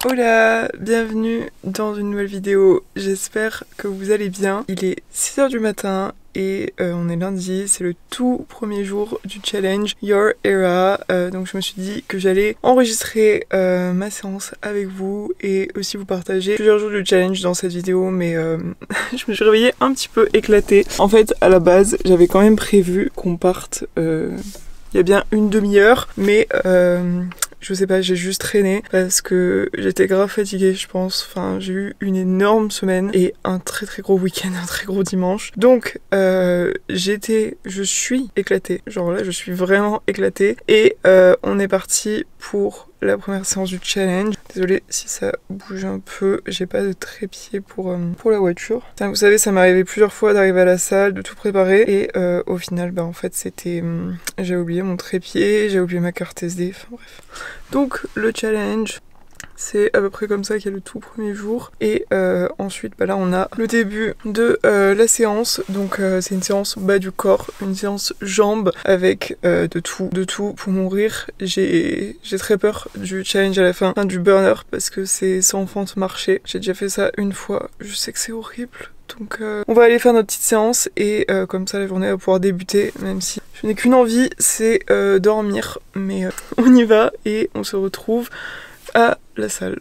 Hola, bienvenue dans une nouvelle vidéo, j'espère que vous allez bien. Il est 6 h du matin et on est lundi, c'est le tout premier jour du challenge Your Era. Donc je me suis dit que j'allais enregistrer ma séance avec vous et aussi vous partager plusieurs jours du challenge dans cette vidéo, mais je me suis réveillée un petit peu éclatée. En fait, à la base, j'avais quand même prévu qu'on parte il y a bien une demi-heure, mais je sais pas, j'ai juste traîné parce que j'étais grave fatiguée, je pense. Enfin, j'ai eu une énorme semaine et un très gros week-end, un très gros dimanche. Donc, je suis éclatée. Genre là, je suis vraiment éclatée. Et on est parti pour la première séance du challenge. Désolée si ça bouge un peu, j'ai pas de trépied pour la voiture. Enfin, vous savez, ça m'est arrivé plusieurs fois d'arriver à la salle, de tout préparer et au final, en fait, c'était... j'ai oublié mon trépied, j'ai oublié ma carte SD, enfin bref. Donc le challenge, c'est à peu près comme ça qu'il y a le tout premier jour. Et ensuite, là on a le début de la séance. Donc c'est une séance bas du corps, une séance jambes avec de tout pour mourir. J'ai très peur du challenge à la fin, du burner, parce que c'est sans fente marcher. J'ai déjà fait ça une fois, je sais que c'est horrible. Donc on va aller faire notre petite séance et comme ça la journée va pouvoir débuter, même si je n'ai qu'une envie, c'est dormir. Mais on y va et on se retrouve à la salle.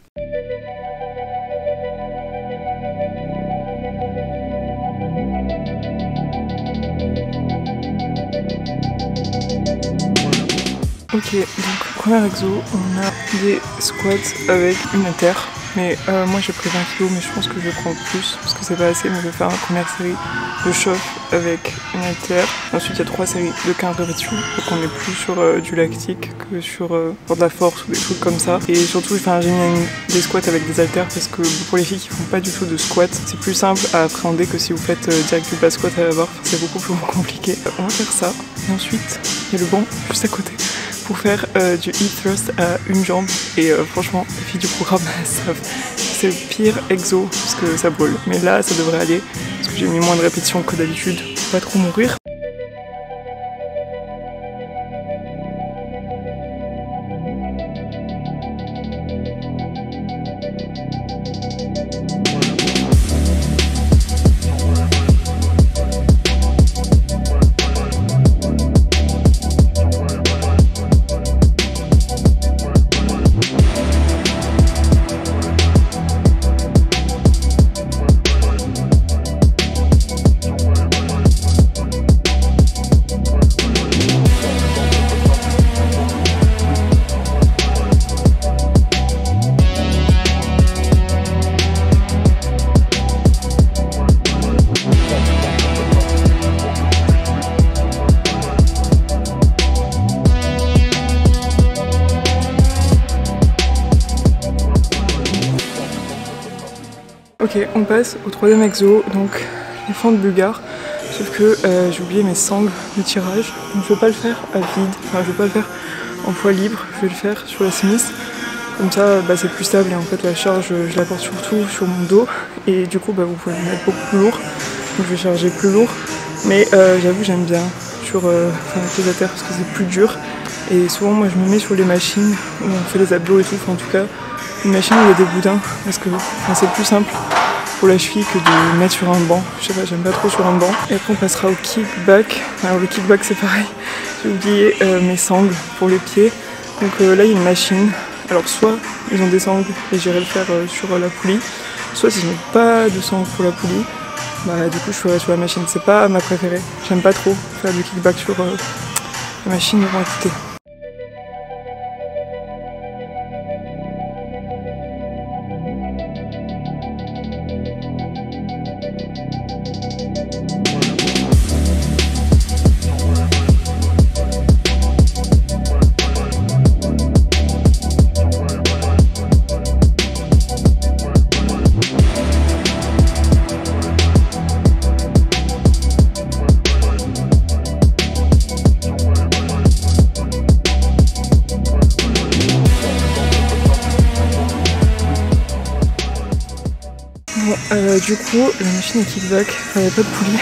Ok, donc premier exo, on a des squats avec une haltère. Mais moi j'ai pris 20 kg, mais je pense que je vais prendre plus parce que c'est pas assez. Mais je vais faire une première série de chauffe avec une haltère. Ensuite il y a 3 séries de 15 répétitions. Donc on est plus sur du lactique que sur de la force ou des trucs comme ça. Et surtout j'ai mis des squats avec des haltères parce que pour les filles qui font pas du tout de squat, c'est plus simple à appréhender que si vous faites direct du bas squat à la barre. C'est beaucoup plus compliqué. On va faire ça. Et ensuite il y a le banc juste à côté pour faire du hip thrust à une jambe. Et franchement, les filles du programme savent. C'est le pire exo parce que ça brûle. Mais là, ça devrait aller parce que j'ai mis moins de répétitions que d'habitude pour pas trop mourir. Ok, on passe au troisième exo, donc les fentes bulgares, sauf que j'ai oublié mes sangles de tirage, donc je vais pas le faire à vide, enfin je vais pas le faire en poids libre, je vais le faire sur la Smith, comme ça c'est plus stable et en fait la charge je la porte surtout sur mon dos et du coup vous pouvez le mettre beaucoup plus lourd, donc je vais charger plus lourd, mais j'avoue j'aime bien sur avec les haltères parce que c'est plus dur et souvent moi je me mets sur les machines où on fait les abdos et tout, enfin en tout cas une machine où il y a des boudins parce que c'est plus simple pour la cheville que de mettre sur un banc. Je sais pas, j'aime pas trop sur un banc. Et après on passera au kickback. Alors le kickback c'est pareil, j'ai oublié mes sangles pour les pieds. Donc là il y a une machine. Alors soit ils ont des sangles et j'irai le faire sur la poulie, soit s'ils n'ont pas de sangles pour la poulie, du coup je ferai sur la machine. C'est pas ma préférée, j'aime pas trop faire du kickback sur la machine, mais bon écoutez. Du coup, la machine à kickback, il n'y avait pas de poulie,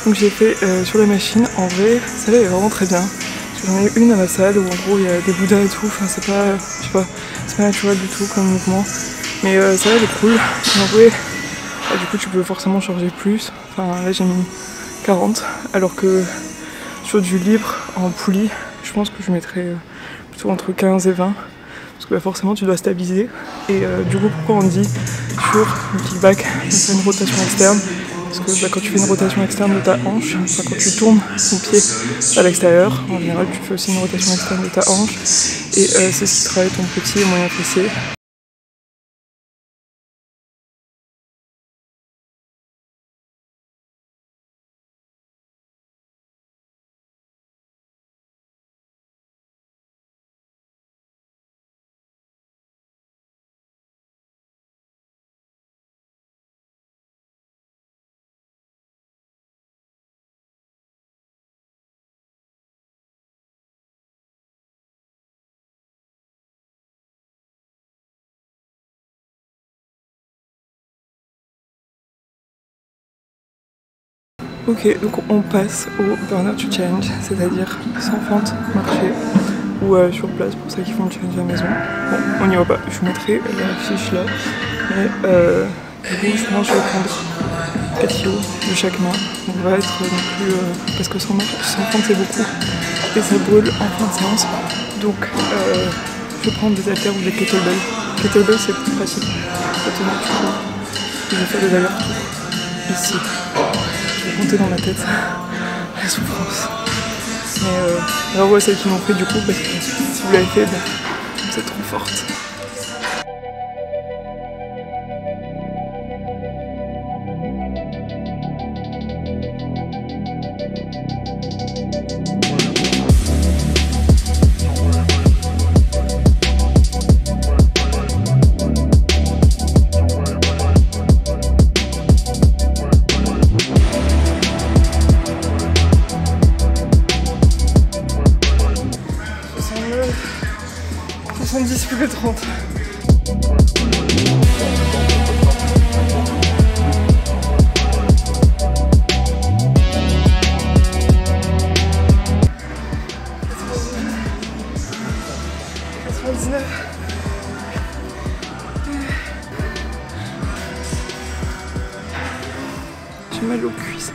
donc j'ai fait sur la machine. En vrai, celle-là est vraiment très bien. J'en ai une à ma salle où en gros il y a des bouddhas et tout, enfin c'est pas, je sais pas, c'est pas naturel du tout comme mouvement. Mais ça va, elle est cool. En vrai, du coup tu peux forcément charger plus. Enfin là j'ai mis 40, alors que sur du libre en poulie, je pense que je mettrais plutôt entre 15 et 20. Parce que forcément tu dois stabiliser. Et du coup pourquoi on dit sur le kickback de faire une rotation externe? Parce que quand tu fais une rotation externe de ta hanche, quand tu tournes ton pied à l'extérieur, en général tu fais aussi une rotation externe de ta hanche. Et c'est ce qui travaille ton petit et moyen fessier. Ok, donc on passe au burner to challenge, c'est-à-dire sans fente, marcher ou sur place pour ceux qui font le challenge à la maison. Bon, on n'y va pas, je vous mettrai la fiche là. Mais du coup, je pense que je vais prendre 4 kg de chaque main. On va être non plus. Parce que sans fente c'est beaucoup et ça brûle en fin de séance. Donc je vais prendre des haltères ou des kettlebells. Kettlebell c'est plus pratique. Je vais faire des allers-retours ici. Je vais compter dans ma tête la souffrance. Mais alors ouais, celles qui m'ont fait du coup, parce que si vous l'avez fait, bah, c'est trop forte. Plus que 30. J'ai mal aux cuisses.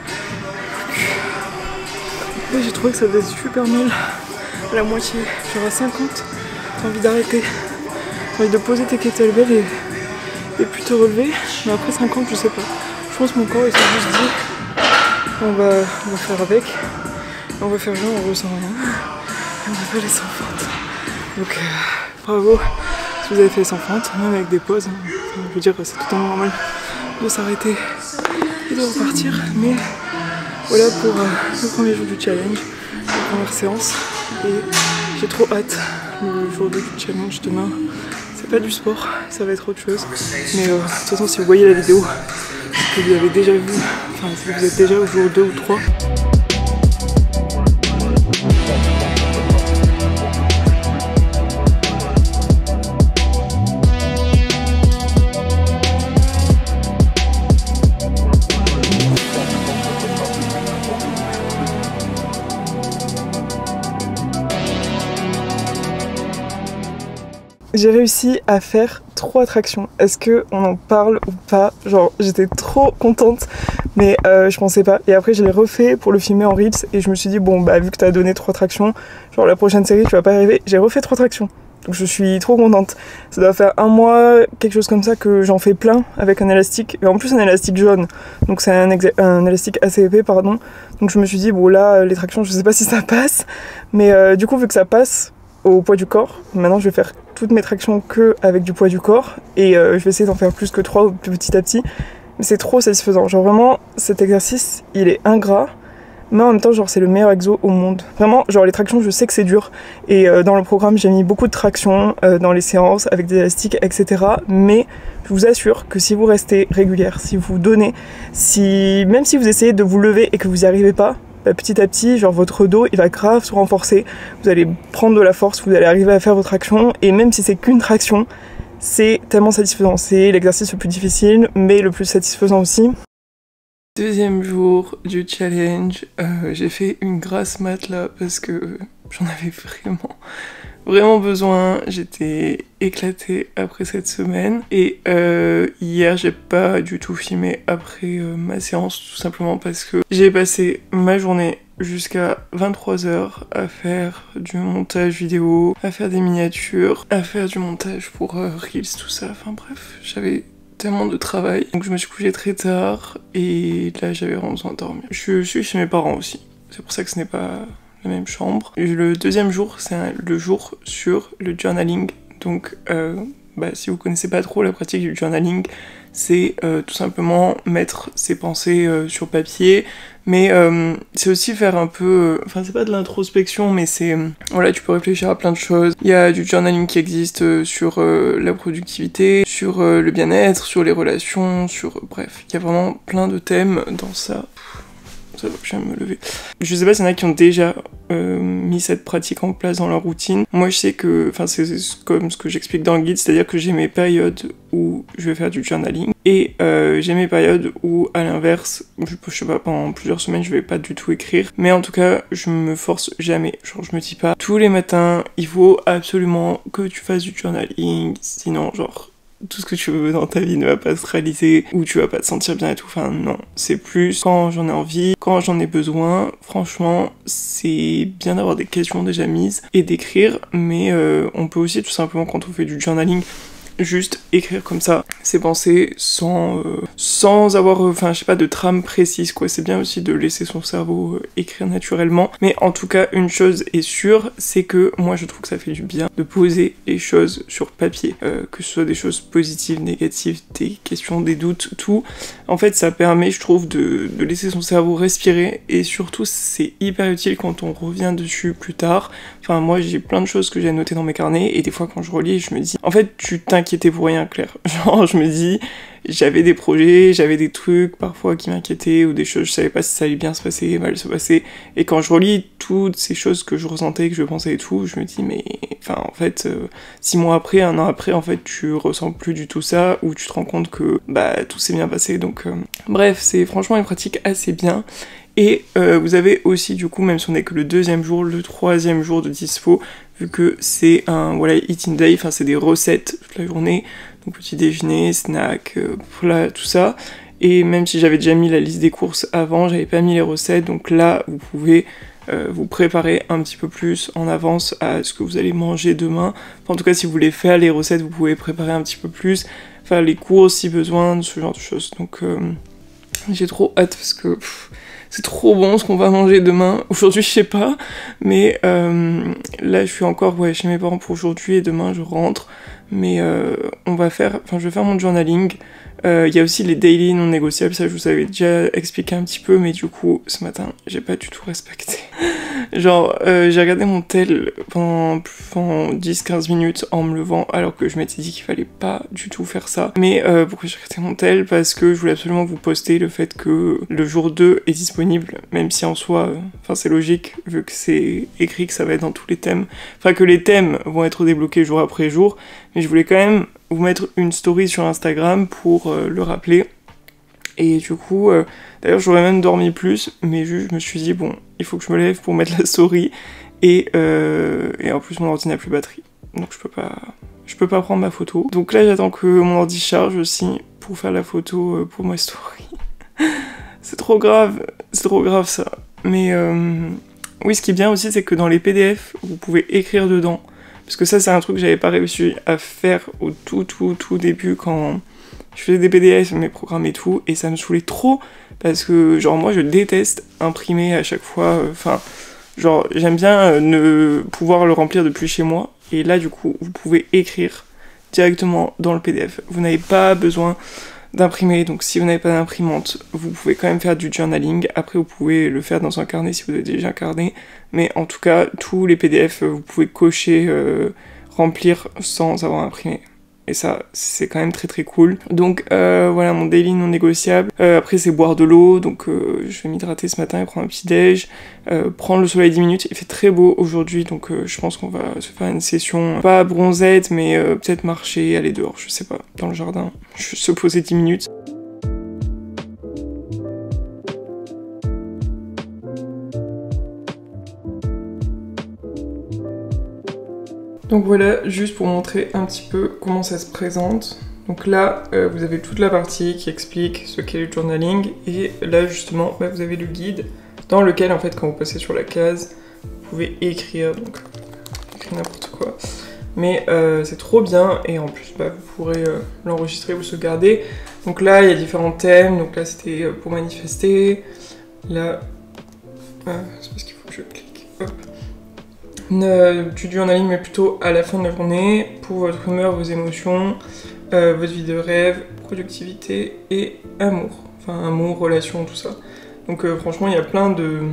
J'ai trouvé que ça faisait super mal à la moitié, genre à 50. T'as envie d'arrêter, t'as envie de poser tes kettlebells et plus te relever, mais après 50 je sais pas. Je pense que mon corps il s'est juste dit on va faire avec, on va faire genre on ressent rien, et on va faire les sans fente. Donc bravo si vous avez fait les sans fente, même avec des pauses, hein. Enfin, je veux dire c'est totalement normal de s'arrêter et de repartir, mais voilà pour le premier jour du challenge, la première séance, et j'ai trop hâte. Le jour du challenge demain, c'est pas du sport, ça va être autre chose. Mais de toute façon, si vous voyez la vidéo, c'est que vous avez déjà vu, enfin, c'est que vous êtes déjà au jour 2 ou 3. J'ai réussi à faire 3 tractions. Est-ce qu'on en parle ou pas? Genre j'étais trop contente, mais je pensais pas. Et après je l'ai refait pour le filmer en Reels et je me suis dit bon bah vu que t'as donné 3 tractions, genre la prochaine série tu vas pas y arriver. J'ai refait 3 tractions. Donc je suis trop contente. Ça doit faire 1 mois, quelque chose comme ça, que j'en fais plein avec un élastique. Et en plus un élastique jaune. Donc c'est un élastique assez épais, pardon. Donc je me suis dit bon là les tractions je sais pas si ça passe. Mais du coup vu que ça passe au poids du corps, maintenant je vais faire toutes mes tractions que avec du poids du corps. Et je vais essayer d'en faire plus que 3 petit à petit. Mais c'est trop satisfaisant. Genre vraiment cet exercice il est ingrat. Mais en même temps, genre, c'est le meilleur exo au monde. Vraiment, genre, les tractions, je sais que c'est dur. Et dans le programme, j'ai mis beaucoup de tractions dans les séances, avec des élastiques, etc. Mais je vous assure que si vous restez régulière, si vous donnez, même si vous essayez de vous lever et que vous n'y arrivez pas, bah, petit à petit, genre, votre dos, il va grave se renforcer. Vous allez prendre de la force, vous allez arriver à faire vos tractions. Et même si c'est qu'une traction, c'est tellement satisfaisant. C'est l'exercice le plus difficile, mais le plus satisfaisant aussi. Deuxième jour du challenge, j'ai fait une grasse mat là parce que j'en avais vraiment vraiment besoin. J'étais éclatée après cette semaine. Et hier, j'ai pas du tout filmé après ma séance, tout simplement parce que j'ai passé ma journée jusqu'à 23h à faire du montage vidéo, à faire des miniatures, à faire du montage pour Reels, tout ça. Enfin bref, j'avais tellement de travail. Donc je me suis couchée très tard et là j'avais vraiment besoin de dormir. Je suis chez mes parents aussi. C'est pour ça que ce n'est pas la même chambre. Et le deuxième jour, c'est le jour sur le journaling. Donc si vous connaissez pas trop la pratique du journaling, c'est tout simplement mettre ses pensées sur papier, mais c'est aussi faire un peu... Enfin, c'est pas de l'introspection, mais c'est... voilà, tu peux réfléchir à plein de choses. Il y a du journaling qui existe sur la productivité, sur le bien-être, sur les relations, sur... Bref, il y a vraiment plein de thèmes dans ça. Ça va, je viens de me lever. Je sais pas s'il y en a qui ont déjà mis cette pratique en place dans leur routine. Moi je sais que, enfin c'est comme ce que j'explique dans le guide, c'est-à-dire que j'ai mes périodes où je vais faire du journaling et j'ai mes périodes où à l'inverse, je sais pas, pendant plusieurs semaines je vais pas du tout écrire, mais en tout cas je me force jamais, genre je me dis pas tous les matins il faut absolument que tu fasses du journaling, sinon genre tout ce que tu veux dans ta vie ne va pas se réaliser ou tu vas pas te sentir bien et tout. Enfin non, c'est plus quand j'en ai envie, quand j'en ai besoin. Franchement, c'est bien d'avoir des questions déjà mises et d'écrire, mais on peut aussi tout simplement quand on fait du journaling juste écrire comme ça ses pensées sans avoir enfin je sais pas de trame précise quoi. C'est bien aussi de laisser son cerveau écrire naturellement, mais en tout cas une chose est sûre, c'est que moi je trouve que ça fait du bien de poser les choses sur papier, que ce soit des choses positives, négatives, des questions, des doutes, tout. En fait ça permet je trouve de laisser son cerveau respirer et surtout c'est hyper utile quand on revient dessus plus tard. Enfin moi j'ai plein de choses que j'ai notées dans mes carnets et des fois quand je relis je me dis en fait tu t'inquiétais pour rien Claire. Genre je me dis j'avais des projets, j'avais des trucs parfois qui m'inquiétaient ou des choses je savais pas si ça allait bien se passer, mal se passer, et quand je relis toutes ces choses que je ressentais, que je pensais et tout, je me dis mais enfin en fait 6 mois après, 1 an après en fait tu ressens plus du tout ça ou tu te rends compte que bah tout s'est bien passé donc bref c'est franchement une pratique assez bien. Et vous avez aussi du coup, même si on n'est que le deuxième jour, le troisième jour de dispo, vu que c'est un voilà, eating day, enfin c'est des recettes toute la journée, donc petit déjeuner, snack, plat, tout ça. Et même si j'avais déjà mis la liste des courses avant, j'avais pas mis les recettes, donc là vous pouvez vous préparer un petit peu plus en avance à ce que vous allez manger demain. Enfin, en tout cas si vous voulez faire les recettes, vous pouvez préparer un petit peu plus, faire les courses si besoin, ce genre de choses. Donc j'ai trop hâte parce que... c'est trop bon ce qu'on va manger demain. Aujourd'hui, je sais pas, mais là, je suis encore chez mes parents pour aujourd'hui et demain, je rentre. Mais je vais faire mon journaling. Il y a aussi les daily non négociables, ça je vous avais déjà expliqué un petit peu, mais du coup, ce matin, j'ai pas du tout respecté. Genre, j'ai regardé mon tel pendant 10-15 minutes en me levant, alors que je m'étais dit qu'il fallait pas du tout faire ça. Mais pourquoi j'ai regardé mon tel? Parce que je voulais absolument vous poster le fait que le jour 2 est disponible, même si en soi, c'est logique, vu que c'est écrit que ça va être dans tous les thèmes. Enfin, que les thèmes vont être débloqués jour après jour, mais je voulais quand même vous mettre une story sur Instagram pour le rappeler. Et du coup, d'ailleurs j'aurais même dormi plus, mais juste je me suis dit bon, il faut que je me lève pour mettre la story, et en plus mon ordi n'a plus batterie, donc je peux pas prendre ma photo. Donc là j'attends que mon ordi charge aussi pour faire la photo pour ma story. C'est trop grave ça. Mais oui, ce qui est bien aussi c'est que dans les PDF, vous pouvez écrire dedans. Parce que ça c'est un truc que j'avais pas réussi à faire au tout début quand... je faisais des PDF, mes programmes et tout, et ça me saoulait trop, parce que, genre, moi, je déteste imprimer à chaque fois, genre, j'aime bien ne pouvoir le remplir depuis chez moi, et là, du coup, vous pouvez écrire directement dans le PDF. Vous n'avez pas besoin d'imprimer, donc si vous n'avez pas d'imprimante, vous pouvez quand même faire du journaling. Après, vous pouvez le faire dans un carnet si vous avez déjà un carnet, mais en tout cas, tous les PDF, vous pouvez cocher, remplir sans avoir imprimé. Et ça, c'est quand même très cool. Donc voilà, mon daily non négociable. Après, c'est boire de l'eau. Donc je vais m'hydrater ce matin et prendre un petit déj. Prendre le soleil 10 minutes. Il fait très beau aujourd'hui. Donc je pense qu'on va se faire une session, pas bronzette, mais peut-être marcher, aller dehors, je sais pas, dans le jardin. Je se poser 10 minutes. Donc voilà, juste pour montrer un petit peu comment ça se présente. Donc là, vous avez toute la partie qui explique ce qu'est le journaling, et là justement, vous avez le guide dans lequel en fait quand vous passez sur la case, vous pouvez écrire, donc écrire n'importe quoi. Mais c'est trop bien, et en plus vous pourrez l'enregistrer ou le sauvegarder. Donc là il y a différents thèmes, donc là c'était pour manifester, là c'est parce qu'il faut que je clique, hop. Du journaling mais plutôt à la fin de la journée, pour votre humeur, vos émotions, votre vie de rêve, productivité et amour. Enfin amour, relation, tout ça. Donc franchement il y a plein de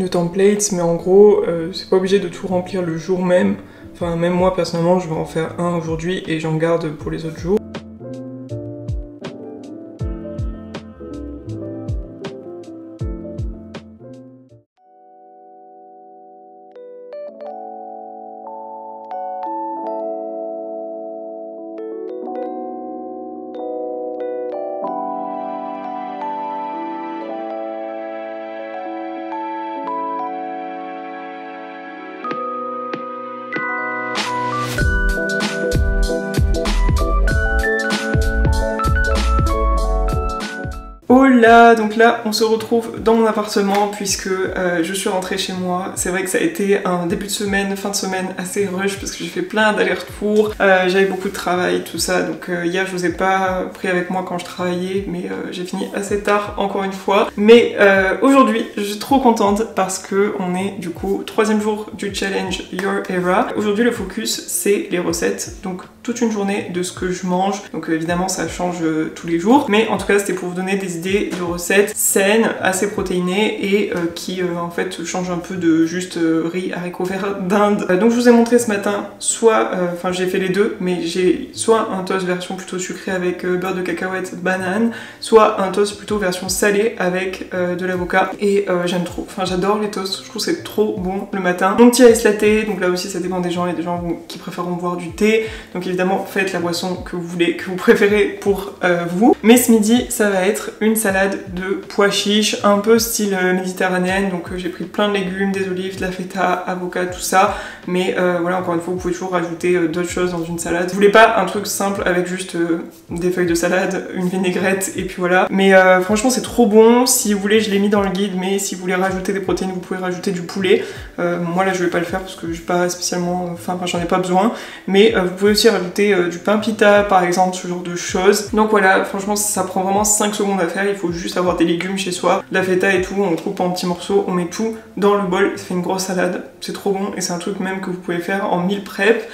templates, mais en gros c'est pas obligé de tout remplir le jour même. Enfin même moi personnellement je vais en faire un aujourd'hui et j'en garde pour les autres jours. Oh là, donc là on se retrouve dans mon appartement puisque je suis rentrée chez moi. C'est vrai que ça a été un début de semaine, fin de semaine assez rush parce que j'ai fait plein d'allers-retours, j'avais beaucoup de travail, tout ça, donc hier je vous ai pas pris avec moi quand je travaillais, mais j'ai fini assez tard encore une fois. Mais aujourd'hui je suis trop contente parce que on est du coup 3e jour du challenge Your Era. Aujourd'hui le focus c'est les recettes, donc toute une journée de ce que je mange, donc évidemment ça change tous les jours, mais en tout cas c'était pour vous donner des idées de recettes saines, assez protéinées et qui en fait changent un peu de juste riz, haricots verts, dinde. Donc je vous ai montré ce matin, soit, enfin j'ai fait les deux, mais j'ai soit un toast version plutôt sucré avec beurre de cacahuète, banane, soit un toast plutôt version salée avec de l'avocat, et j'aime trop, enfin j'adore les toasts, je trouve c'est trop bon le matin. Mon petit ice latte, donc là aussi ça dépend des gens, il y a des gens qui préfèrent boire du thé, donc évidemment faites la boisson que vous voulez, que vous préférez pour vous. Mais ce midi ça va être une salade de pois chiches, un peu style méditerranéenne, donc j'ai pris plein de légumes, des olives, de la feta, avocat, tout ça, mais voilà, encore une fois vous pouvez toujours rajouter d'autres choses dans une salade. Vous voulez pas un truc simple avec juste des feuilles de salade, une vinaigrette et puis voilà, mais franchement c'est trop bon. Si vous voulez, je l'ai mis dans le guide, mais si vous voulez rajouter des protéines vous pouvez rajouter du poulet. Moi là je vais pas le faire parce que j'ai pas spécialement faim, enfin j'en ai pas besoin, mais vous pouvez aussi rajouter du pain pita par exemple, ce genre de choses. Donc voilà, franchement ça prend vraiment 5 secondes à faire, il faut juste avoir des légumes chez soi, de la feta et tout, on coupe en petits morceaux, on met tout dans le bol, ça fait une grosse salade, c'est trop bon et c'est un truc même que vous pouvez faire en meal prep.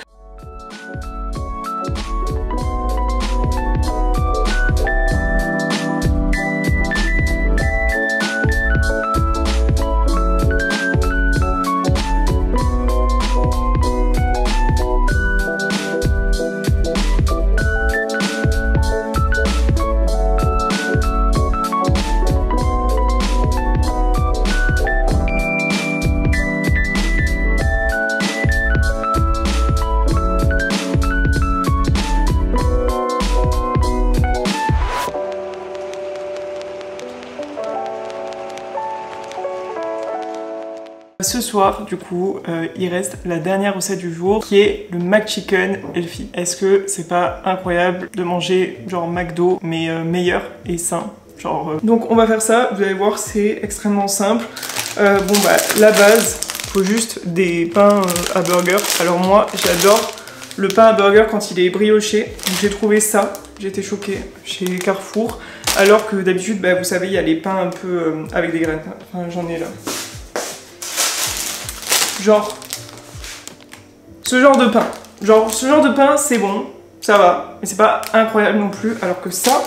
Ce soir, du coup, il reste la dernière recette du jour qui est le McChicken Healthy. Est-ce que c'est pas incroyable de manger genre McDo mais meilleur et sain, genre Donc on va faire ça, vous allez voir c'est extrêmement simple. Bon bah la base, faut juste des pains à burger. Alors moi j'adore le pain à burger quand il est brioché, donc j'ai trouvé ça, j'ai été choquée chez Carrefour, alors que d'habitude bah, vous savez il y a les pains un peu avec des graines, enfin j'en ai là. Genre, ce genre de pain, c'est bon, ça va, mais c'est pas incroyable non plus, alors que ça,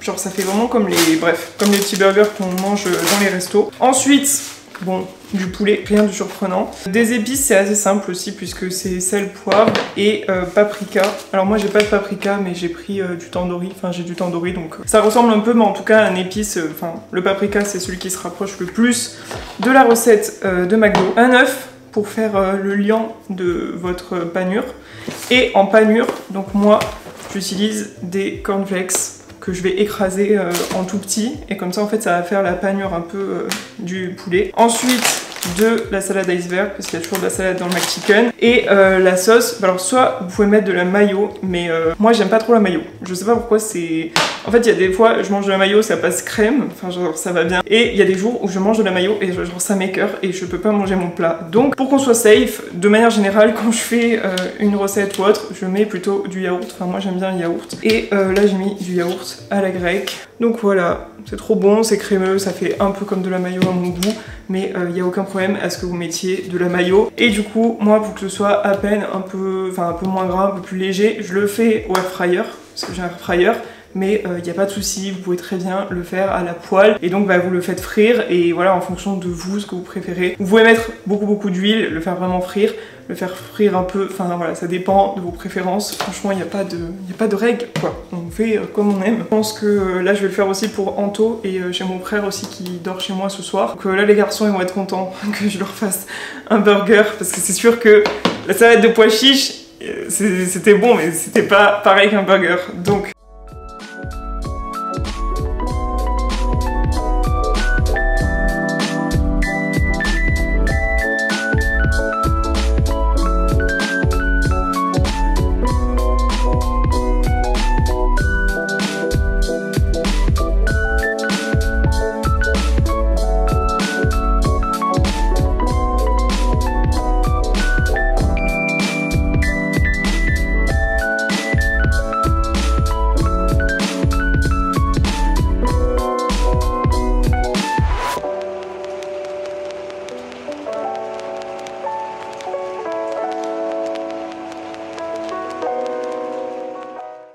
genre ça fait vraiment comme les, bref, comme les petits burgers qu'on mange dans les restos. Ensuite, bon, du poulet, rien de surprenant. Des épices, c'est assez simple aussi, puisque c'est sel, poivre et paprika. Alors moi j'ai pas de paprika, mais j'ai pris du tandoori, enfin j'ai du tandoori, donc ça ressemble un peu, mais en tout cas un épice, enfin le paprika c'est celui qui se rapproche le plus de la recette de McDo. Un œuf pour faire le liant de votre panure, et en panure, donc moi j'utilise des cornflakes que je vais écraser en tout petit, et comme ça en fait ça va faire la panure un peu du poulet. Ensuite de la salade iceberg, parce qu'il y a toujours de la salade dans le McChicken. Et la sauce, alors soit vous pouvez mettre de la mayo, mais moi j'aime pas trop la mayo. Je sais pas pourquoi c'est... En fait il y a des fois je mange de la mayo, ça passe crème, enfin genre ça va bien. Et il y a des jours où je mange de la mayo et genre ça m'écoeure et je peux pas manger mon plat. Donc pour qu'on soit safe, de manière générale quand je fais une recette ou autre, je mets plutôt du yaourt. Enfin moi j'aime bien le yaourt. Et là j'ai mis du yaourt à la grecque. Donc voilà, c'est trop bon, c'est crémeux, ça fait un peu comme de la mayo à mon goût. Mais il n'y a aucun problème à ce que vous mettiez de la mayo. Et du coup, moi pour que ce soit à peine un peu moins gras, un peu plus léger, je le fais au air fryer, parce que j'ai un air fryer. Mais il n'y a pas de souci, vous pouvez très bien le faire à la poêle. Et donc bah, vous le faites frire et voilà, en fonction de vous, ce que vous préférez. Vous pouvez mettre beaucoup d'huile, le faire vraiment frire, le faire frire un peu, enfin voilà, ça dépend de vos préférences. Franchement, il n'y a pas de règle, quoi. On fait comme on aime. Je pense que là, je vais le faire aussi pour Anto et j'ai mon frère aussi qui dort chez moi ce soir. Donc là, les garçons, ils vont être contents que je leur fasse un burger parce que c'est sûr que la salade de pois chiches, c'était bon, mais c'était pas pareil qu'un burger. Donc...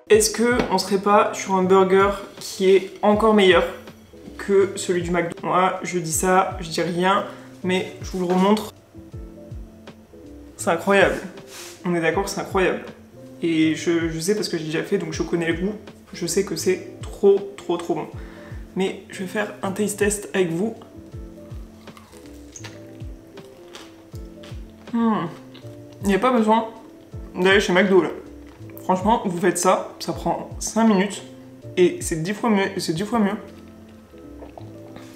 Est-ce qu'on serait pas sur un burger qui est encore meilleur que celui du McDo? Moi, je dis ça, je dis rien, mais je vous le remontre. C'est incroyable. On est d'accord que c'est incroyable. Et je sais parce que j'ai déjà fait, donc je connais le goût. Je sais que c'est trop bon. Mais je vais faire un taste test avec vous. Il n'y a pas besoin d'aller chez McDo là. Franchement, vous faites ça, ça prend 5 minutes et c'est 10 fois mieux.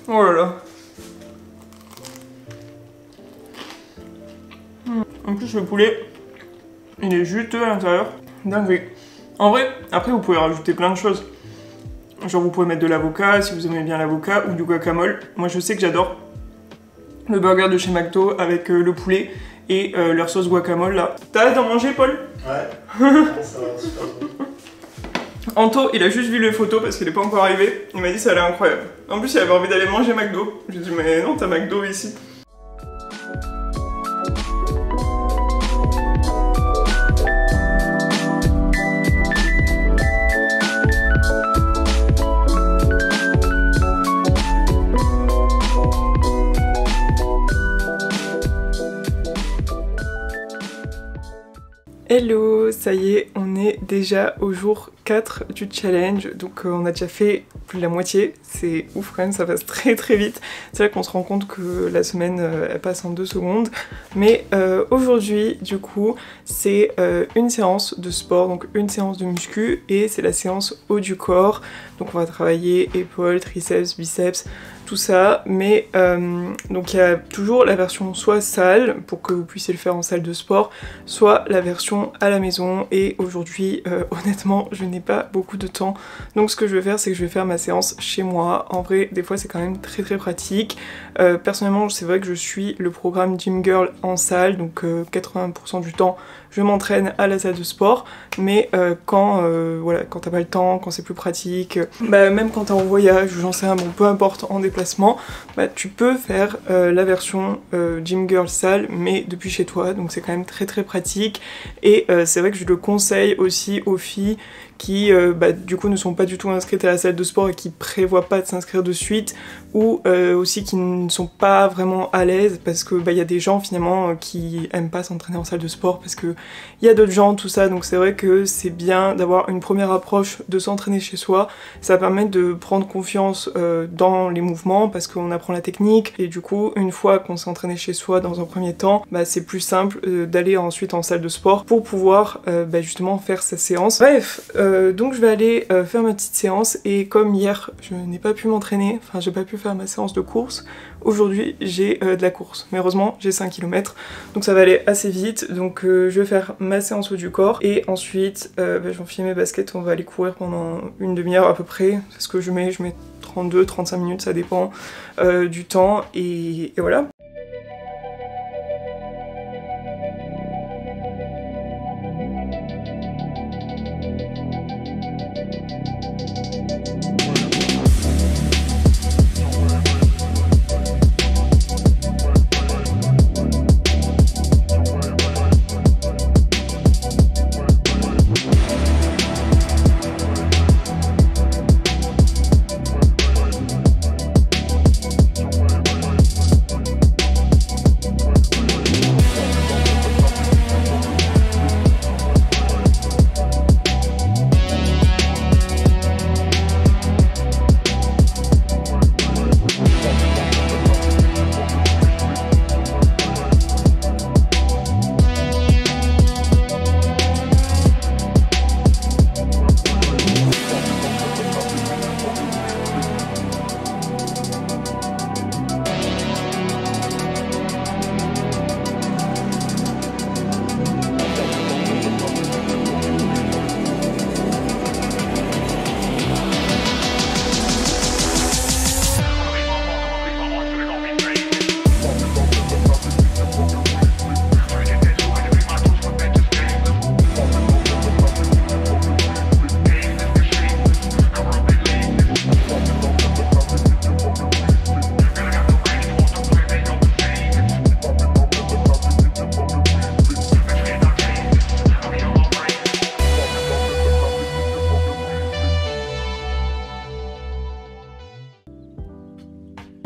Oh là là. En plus, le poulet, il est juteux à l'intérieur. Dingue. En vrai, après, vous pouvez rajouter plein de choses. Genre, vous pouvez mettre de l'avocat si vous aimez bien l'avocat ou du guacamole. Moi, je sais que j'adore le burger de chez McDo avec le poulet et leur sauce guacamole là. T'as hâte d'en manger, Paul? Ouais. Ça va, super bon. Anto, il a juste vu les photos parce qu'il n'est pas encore arrivé. Il m'a dit ça a l'air incroyable. En plus, il avait envie d'aller manger McDo. Je lui ai dit, mais non, t'as McDo ici. Hello, ça y est, on est déjà au jour 4 du challenge, donc on a déjà fait plus de la moitié, c'est ouf quand même, ça passe très vite. C'est là qu'on se rend compte que la semaine elle passe en 2 secondes. Mais aujourd'hui du coup c'est une séance de sport, donc une séance de muscu et c'est la séance haut du corps. Donc on va travailler épaules, triceps, biceps, tout ça, mais donc il y a toujours la version soit salle pour que vous puissiez le faire en salle de sport, soit la version à la maison. Et aujourd'hui honnêtement je n'ai pas beaucoup de temps, donc ce que je vais faire c'est que je vais faire ma séance chez moi. En vrai des fois c'est quand même très pratique. Personnellement c'est vrai que je suis le programme Gym Girl en salle, donc 80% du temps je m'entraîne à la salle de sport, mais quand t'as pas le temps, quand c'est plus pratique, même quand t'es en voyage ou j'en sais rien, bon peu importe, en déplacement, tu peux faire la version Gym Girl salle mais depuis chez toi, donc c'est quand même très pratique. Et c'est vrai que je le conseille aussi aux filles qui du coup ne sont pas du tout inscrites à la salle de sport et qui prévoient pas de s'inscrire de suite, ou aussi qui ne sont pas vraiment à l'aise parce que y a des gens finalement qui aiment pas s'entraîner en salle de sport parce que il y a d'autres gens, tout ça. Donc c'est vrai que c'est bien d'avoir une première approche de s'entraîner chez soi. Ça permet de prendre confiance dans les mouvements parce qu'on apprend la technique, et du coup une fois qu'on s'est entraîné chez soi dans un premier temps, c'est plus simple d'aller ensuite en salle de sport pour pouvoir justement faire sa séance. Bref, donc je vais aller faire ma petite séance, et comme hier je n'ai pas pu m'entraîner, enfin j'ai pas pu faire ma séance de course, aujourd'hui j'ai de la course, mais heureusement j'ai 5 km donc ça va aller assez vite. Donc je vais faire ma séance haut du corps et ensuite je vais enfiler mes baskets, on va aller courir pendant une demi-heure à peu près. C'est ce que je mets 32-35 minutes, ça dépend du temps et voilà.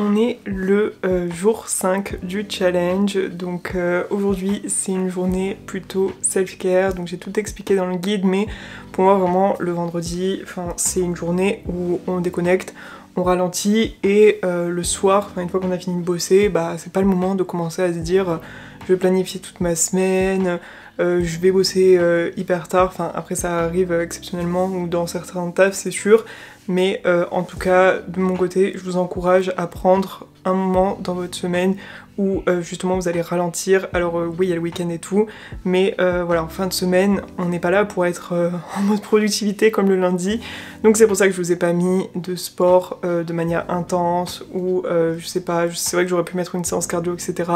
On est le jour 5 du challenge, donc aujourd'hui c'est une journée plutôt self-care, donc j'ai tout expliqué dans le guide, mais pour moi vraiment le vendredi, c'est une journée où on déconnecte, on ralentit et le soir, une fois qu'on a fini de bosser, c'est pas le moment de commencer à se dire je vais planifier toute ma semaine, je vais bosser hyper tard, après ça arrive exceptionnellement ou dans certains tafs c'est sûr, mais en tout cas de mon côté je vous encourage à prendre un moment dans votre semaine où justement vous allez ralentir. Alors oui il y a le week-end et tout, mais voilà, en fin de semaine on n'est pas là pour être en mode productivité comme le lundi, donc c'est pour ça que je vous ai pas mis de sport de manière intense ou je sais pas, c'est vrai que j'aurais pu mettre une séance cardio etc,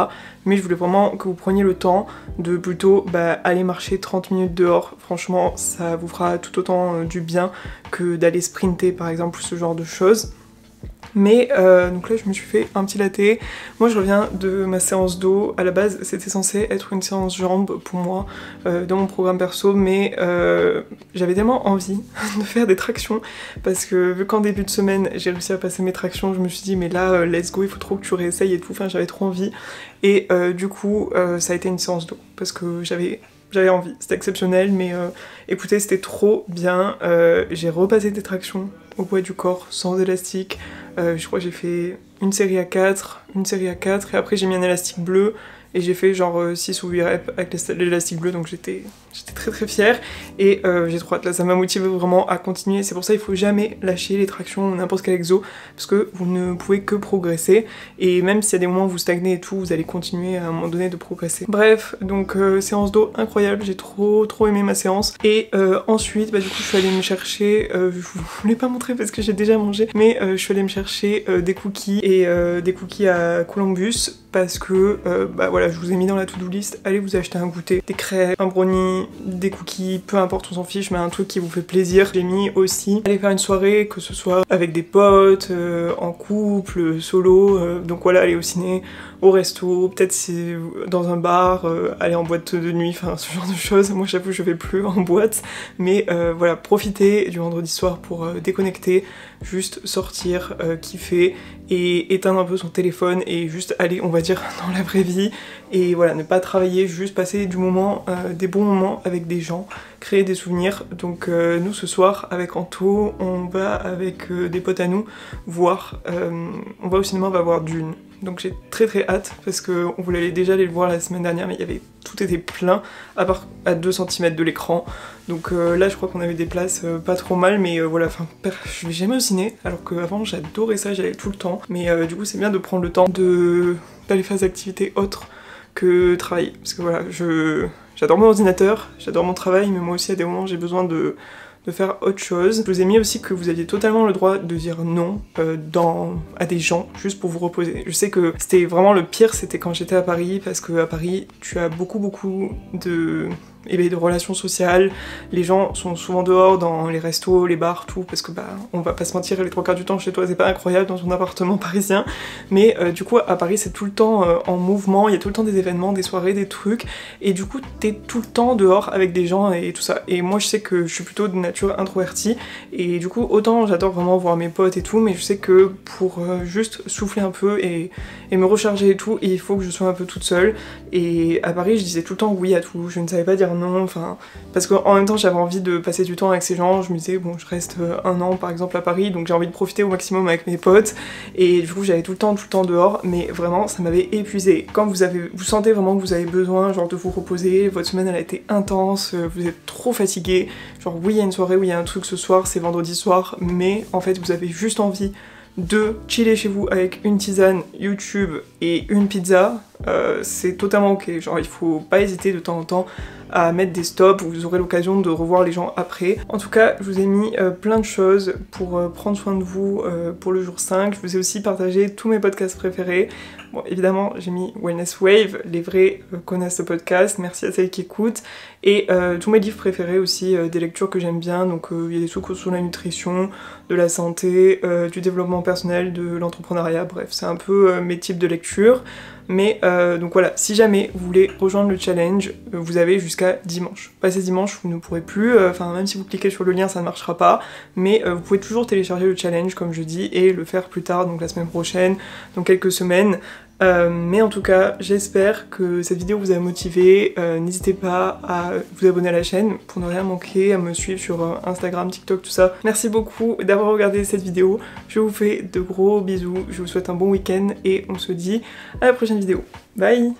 mais je voulais vraiment que vous preniez le temps de plutôt aller marcher 30 minutes dehors. Franchement ça vous fera tout autant du bien que d'aller sprinter par exemple, ce genre de choses. Mais donc là je me suis fait un petit latte. Moi je reviens de ma séance d'eau. À la base c'était censé être une séance jambes pour moi dans mon programme perso, mais j'avais tellement envie de faire des tractions parce que vu qu'en début de semaine j'ai réussi à passer mes tractions, je me suis dit mais là let's go, il faut trop que tu réessayes et tout, j'avais trop envie. Et du coup ça a été une séance d'eau parce que j'avais envie, c'était exceptionnel, mais écoutez c'était trop bien. J'ai repassé des tractions au poids du corps sans élastique. Je crois que j'ai fait une série à 4, et après j'ai mis un élastique bleu et j'ai fait genre 6 ou 8 reps avec l'élastique bleu, donc j'étais très très fière et j'ai trop hâte. Là ça m'a motivé vraiment à continuer. C'est pour ça qu'il faut jamais lâcher les tractions ou n'importe quel exo parce que vous ne pouvez que progresser, et même s'il y a des moments où vous stagnez et tout, vous allez continuer à un moment donné de progresser. Bref, donc séance d'eau incroyable, j'ai trop aimé ma séance. Et ensuite du coup je suis allée me chercher, je vous voulais pas montrer parce que j'ai déjà mangé, mais je suis allée me chercher des cookies et des cookies à Columbus parce que voilà, je vous ai mis dans la to-do list, allez vous acheter un goûter, des crêpes, un brownie, des cookies, peu importe, on s'en fiche, mais un truc qui vous fait plaisir. J'ai mis aussi aller faire une soirée, que ce soit avec des potes, en couple, solo, donc voilà, aller au ciné, au resto, peut-être si dans un bar, aller en boîte de nuit, ce genre de choses. Moi j'avoue je vais plus en boîte, mais voilà, profitez du vendredi soir pour déconnecter, juste sortir, kiffer et éteindre un peu son téléphone et juste aller, on va dire, dans la vraie vie, et voilà, ne pas travailler, juste passer du moment, des bons moments avec des gens, créer des souvenirs. Donc nous ce soir avec Anto, on va avec des potes à nous voir, on va au cinéma, on va voir Dune. donc j'ai très hâte parce qu'on voulait déjà aller le voir la semaine dernière mais tout était plein à part à 2 cm de l'écran, donc là je crois qu'on avait des places pas trop mal, mais voilà, enfin je vais jamais au ciné alors qu'avant j'adorais ça, j'y allais tout le temps, mais du coup c'est bien de prendre le temps d'aller faire des activités autres que travailler, parce que voilà, j'adore mon ordinateur, j'adore mon travail, mais moi aussi à des moments j'ai besoin de faire autre chose. Je vous ai mis aussi que vous aviez totalement le droit de dire non à des gens juste pour vous reposer. Je sais que c'était vraiment le pire, c'était quand j'étais à Paris, parce que à Paris tu as beaucoup de relations sociales, les gens sont souvent dehors dans les restos, les bars, tout, parce que bah on va pas se mentir, les 3/4 du temps chez toi c'est pas incroyable dans ton appartement parisien, mais du coup à Paris c'est tout le temps en mouvement, il y a tout le temps des événements, des soirées, des trucs, et du coup t'es tout le temps dehors avec des gens et tout ça, et moi je sais que je suis plutôt de nature introvertie, et du coup autant j'adore vraiment voir mes potes et tout, mais je sais que pour juste souffler un peu et me recharger et tout, il faut que je sois un peu toute seule, et à Paris je disais tout le temps oui à tout, je ne savais pas dire non, enfin, parce qu'en même temps j'avais envie de passer du temps avec ces gens, je me disais bon je reste 1 an par exemple à Paris, donc j'ai envie de profiter au maximum avec mes potes, et du coup j'allais tout le temps dehors, mais vraiment ça m'avait épuisée. Quand vous sentez vraiment que vous avez besoin genre de vous reposer, votre semaine elle a été intense, vous êtes trop fatigué, genre oui il y a une soirée, oui il y a un truc ce soir, c'est vendredi soir, mais en fait vous avez juste envie de chiller chez vous avec une tisane, YouTube et une pizza, c'est totalement ok, genre il faut pas hésiter de temps en temps à mettre des stops, vous aurez l'occasion de revoir les gens après. En tout cas, je vous ai mis plein de choses pour prendre soin de vous pour le jour 5, je vous ai aussi partagé tous mes podcasts préférés. Bon, évidemment, j'ai mis Wellness Wave, les vrais connaissent ce podcast, merci à celles qui écoutent, et tous mes livres préférés aussi, des lectures que j'aime bien, donc il y a des trucs sur la nutrition, de la santé, du développement personnel, de l'entrepreneuriat, bref, c'est un peu mes types de lectures. Mais donc voilà, si jamais vous voulez rejoindre le challenge, vous avez jusqu'à dimanche. Passé dimanche, vous ne pourrez plus, enfin même si vous cliquez sur le lien, ça ne marchera pas, mais vous pouvez toujours télécharger le challenge comme je dis et le faire plus tard, donc la semaine prochaine, dans quelques semaines. Mais en tout cas, j'espère que cette vidéo vous a motivé. N'hésitez pas à vous abonner à la chaîne pour ne rien manquer, à me suivre sur Instagram, TikTok, tout ça. Merci beaucoup d'avoir regardé cette vidéo. Je vous fais de gros bisous, je vous souhaite un bon week-end et on se dit à la prochaine vidéo. Bye!